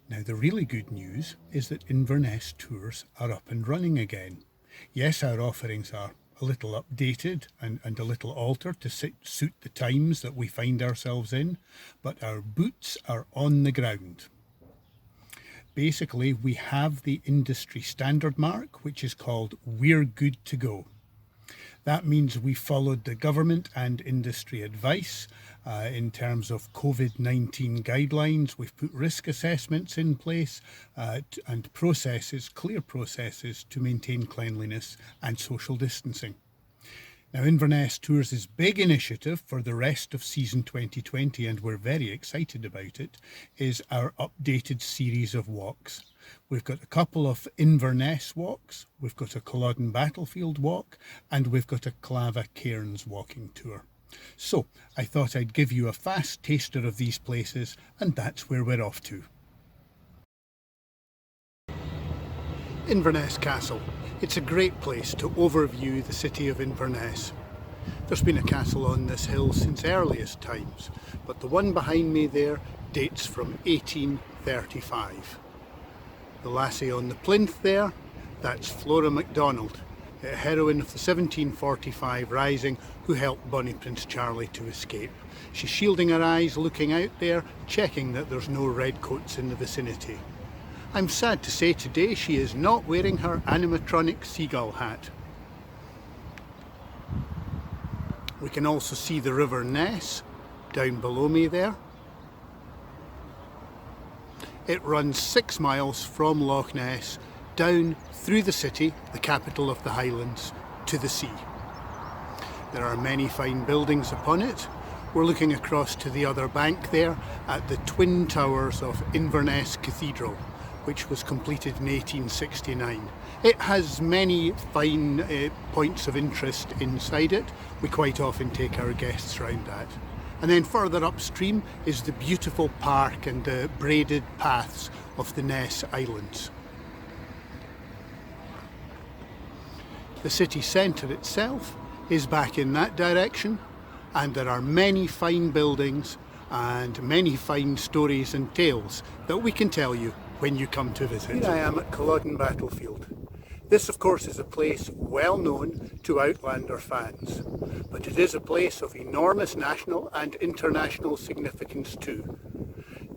Now the really good news is that Inverness Tours are up and running again. Yes, our offerings are a little updated and a little altered to suit the times that we find ourselves in, but our boots are on the ground. Basically, we have the industry standard mark, which is called We're Good to Go. That means we followed the government and industry advice in terms of COVID-19 guidelines. We've put risk assessments in place and processes, clear processes to maintain cleanliness and social distancing. Now, Inverness Tours' big initiative for the rest of season 2020, and we're very excited about it, is our updated series of walks. We've got a couple of Inverness walks, we've got a Culloden battlefield walk, and we've got a Clava Cairns walking tour. So I thought I'd give you a fast taster of these places, and that's where we're off to. Inverness Castle. It's a great place to overview the city of Inverness. There's been a castle on this hill since earliest times, but the one behind me there dates from 1835. The lassie on the plinth there, that's Flora MacDonald, a heroine of the 1745 Rising who helped Bonnie Prince Charlie to escape. She's shielding her eyes, looking out there, checking that there's no redcoats in the vicinity. I'm sad to say today she is not wearing her animatronic seagull hat. We can also see the River Ness down below me there. It runs 6 miles from Loch Ness down through the city, the capital of the Highlands, to the sea. There are many fine buildings upon it. We're looking across to the other bank there at the twin towers of Inverness Cathedral, which was completed in 1869. It has many fine points of interest inside it. We quite often take our guests round that. And then further upstream is the beautiful park and the braided paths of the Ness Islands. The city centre itself is back in that direction, and there are many fine buildings and many fine stories and tales that we can tell you when you come to visit. Here I am at Culloden Battlefield. This of course is a place well known to Outlander fans, but it is a place of enormous national and international significance too.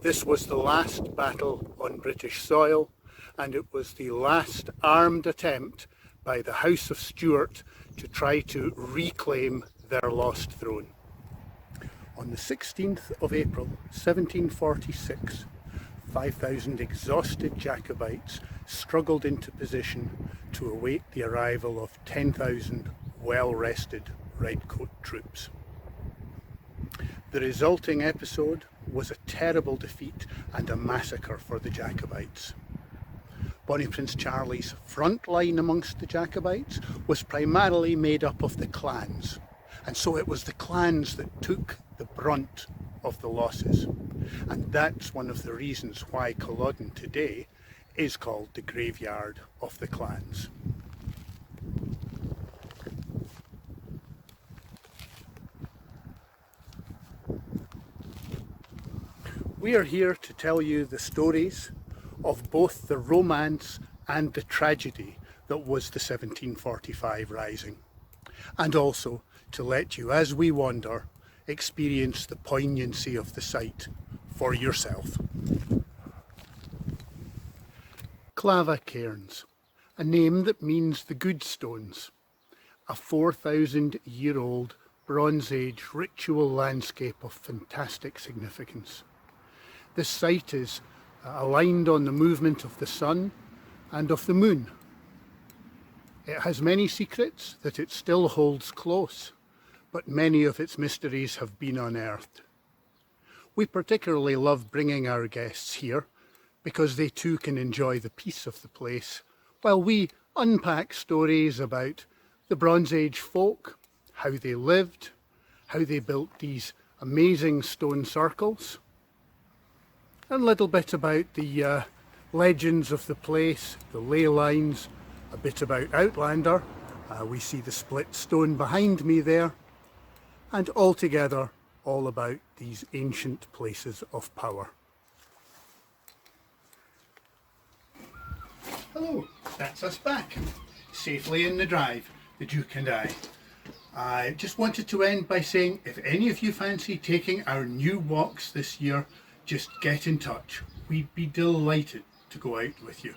This was the last battle on British soil, and it was the last armed attempt by the House of Stuart to try to reclaim their lost throne. On the 16th of April 1746, 5,000 exhausted Jacobites struggled into position to await the arrival of 10,000 well-rested redcoat troops. The resulting episode was a terrible defeat and a massacre for the Jacobites. Bonnie Prince Charlie's front line amongst the Jacobites was primarily made up of the clans, and so it was the clans that took the brunt of the losses. And that's one of the reasons why Culloden today is called the graveyard of the clans. We are here to tell you the stories of both the romance and the tragedy that was the 1745 Rising, and also to let you, as we wander, experience the poignancy of the site for yourself. Clava Cairns, a name that means the good stones, a 4,000-year-old Bronze Age ritual landscape of fantastic significance. This site is aligned on the movement of the sun and of the moon. It has many secrets that it still holds close, but many of its mysteries have been unearthed. We particularly love bringing our guests here because they too can enjoy the peace of the place while we unpack stories about the Bronze Age folk, how they lived, how they built these amazing stone circles, and a little bit about the legends of the place, the ley lines, a bit about Outlander. We see the split stone behind me there, and altogether all about these ancient places of power. that's us back, safely in the drive, the Duke and I just wanted to end by saying, if any of you fancy taking our new walks this year, just get in touch. We'd be delighted to go out with you.